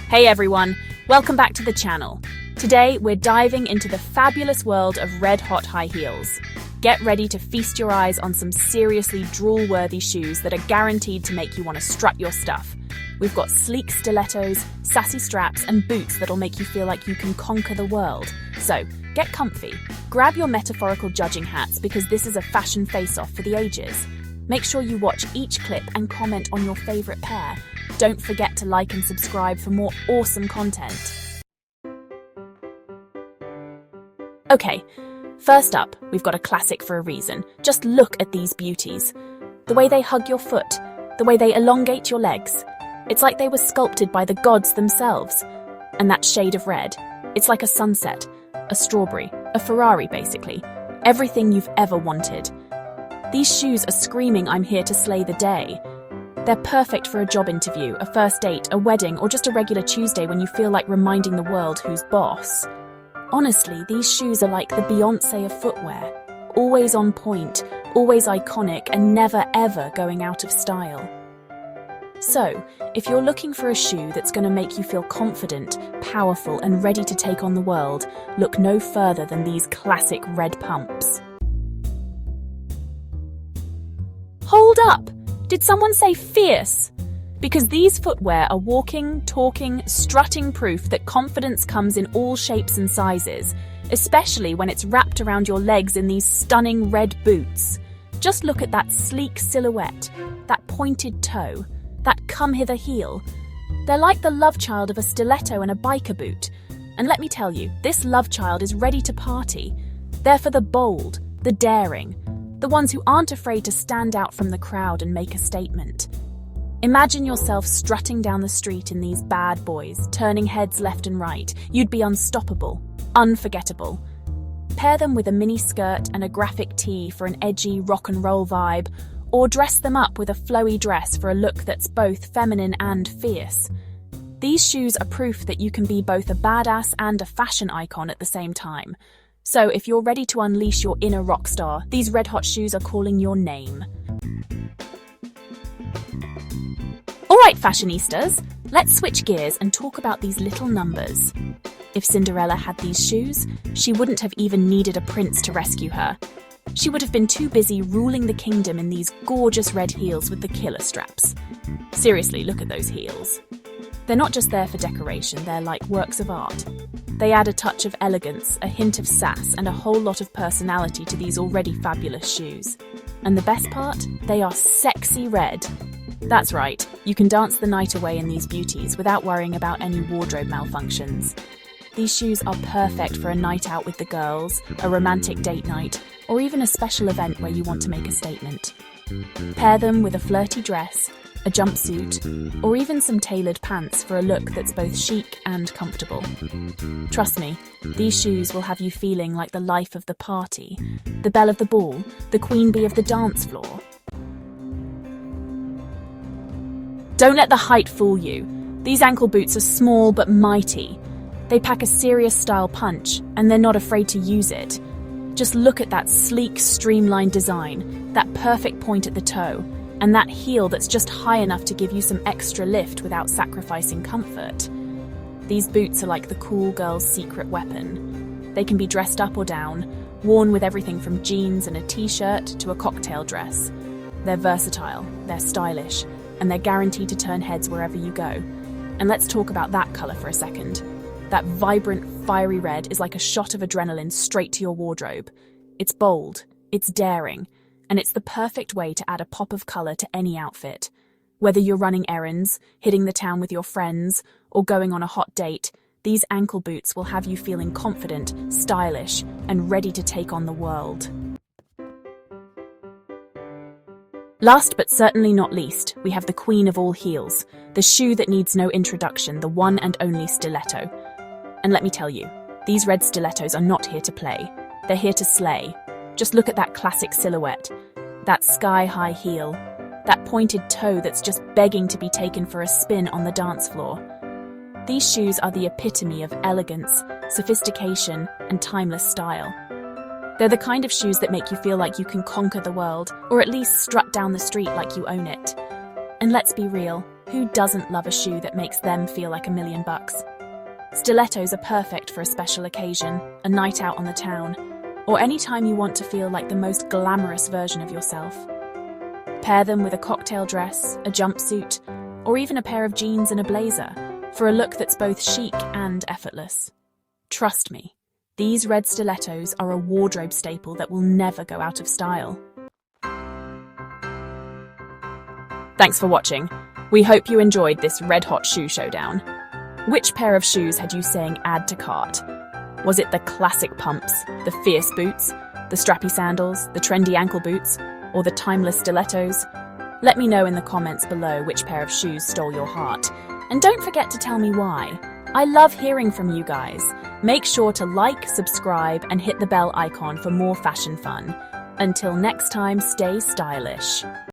Hey everyone, welcome back to the channel. Today we're diving into the fabulous world of red-hot high heels. Get ready to feast your eyes on some seriously drool-worthy shoes that are guaranteed to make you want to strut your stuff. We've got sleek stilettos, sassy straps, and boots that'll make you feel like you can conquer the world. So, get comfy. Grab your metaphorical judging hats because this is a fashion face-off for the ages. Make sure you watch each clip and comment on your favorite pair. Don't forget to like and subscribe for more awesome content. Okay, first up, we've got a classic for a reason. Just look at these beauties. The way they hug your foot, the way they elongate your legs. It's like they were sculpted by the gods themselves. And that shade of red, it's like a sunset, a strawberry, a Ferrari basically. Everything you've ever wanted. These shoes are screaming, I'm here to slay the day. They're perfect for a job interview, a first date, a wedding, or just a regular Tuesday when you feel like reminding the world who's boss. Honestly, these shoes are like the Beyoncé of footwear. Always on point, always iconic, and never ever going out of style. So, if you're looking for a shoe that's going to make you feel confident, powerful, and ready to take on the world, look no further than these classic red pumps. Hold up! Did someone say fierce? Because these footwear are walking, talking, strutting proof that confidence comes in all shapes and sizes, especially when it's wrapped around your legs in these stunning red boots. Just look at that sleek silhouette, that pointed toe, that come-hither heel. They're like the love child of a stiletto and a biker boot. And let me tell you, this love child is ready to party. They're for the bold, the daring, the ones who aren't afraid to stand out from the crowd and make a statement. Imagine yourself strutting down the street in these bad boys, turning heads left and right. You'd be unstoppable, unforgettable. Pair them with a mini skirt and a graphic tee for an edgy rock and roll vibe, or dress them up with a flowy dress for a look that's both feminine and fierce. These shoes are proof that you can be both a badass and a fashion icon at the same time. So if you're ready to unleash your inner rock star, these red-hot shoes are calling your name. Alright, fashionistas, let's switch gears and talk about these little numbers. If Cinderella had these shoes, she wouldn't have even needed a prince to rescue her. She would have been too busy ruling the kingdom in these gorgeous red heels with the killer straps. Seriously, look at those heels. They're not just there for decoration, they're like works of art. They add a touch of elegance, a hint of sass, and a whole lot of personality to these already fabulous shoes. And the best part? They are sexy red. That's right, you can dance the night away in these beauties without worrying about any wardrobe malfunctions. These shoes are perfect for a night out with the girls, a romantic date night, or even a special event where you want to make a statement. Pair them with a flirty dress, a jumpsuit, or even some tailored pants for a look that's both chic and comfortable. Trust me, these shoes will have you feeling like the life of the party, the belle of the ball, the queen bee of the dance floor. Don't let the height fool you. These ankle boots are small but mighty. They pack a serious style punch, and they're not afraid to use it. Just look at that sleek, streamlined design, that perfect point at the toe, and that heel that's just high enough to give you some extra lift without sacrificing comfort. These boots are like the cool girl's secret weapon. They can be dressed up or down, worn with everything from jeans and a t-shirt to a cocktail dress. They're versatile, they're stylish, and they're guaranteed to turn heads wherever you go. And let's talk about that colour for a second. That vibrant, fiery red is like a shot of adrenaline straight to your wardrobe. It's bold, it's daring, and it's the perfect way to add a pop of colour to any outfit. Whether you're running errands, hitting the town with your friends, or going on a hot date, these ankle boots will have you feeling confident, stylish, and ready to take on the world. Last but certainly not least, we have the queen of all heels, the shoe that needs no introduction, the one and only stiletto. And let me tell you, these red stilettos are not here to play. They're here to slay. Just look at that classic silhouette, that sky-high heel, that pointed toe that's just begging to be taken for a spin on the dance floor. These shoes are the epitome of elegance, sophistication, and timeless style. They're the kind of shoes that make you feel like you can conquer the world, or at least strut down the street like you own it. And let's be real, Who doesn't love a shoe that makes them feel like $1,000,000? Stilettos are perfect for a special occasion, a night out on the town, or any time you want to feel like the most glamorous version of yourself. Pair them with a cocktail dress, a jumpsuit, or even a pair of jeans and a blazer for a look that's both chic and effortless. Trust me, these red stilettos are a wardrobe staple that will never go out of style. Thanks for watching. We hope you enjoyed this red-hot shoe showdown. Which pair of shoes had you saying add to cart? Was it the classic pumps, the fierce boots, the strappy sandals, the trendy ankle boots, or the timeless stilettos? Let me know in the comments below which pair of shoes stole your heart. And don't forget to tell me why. I love hearing from you guys. Make sure to like, subscribe, and hit the bell icon for more fashion fun. Until next time, stay stylish.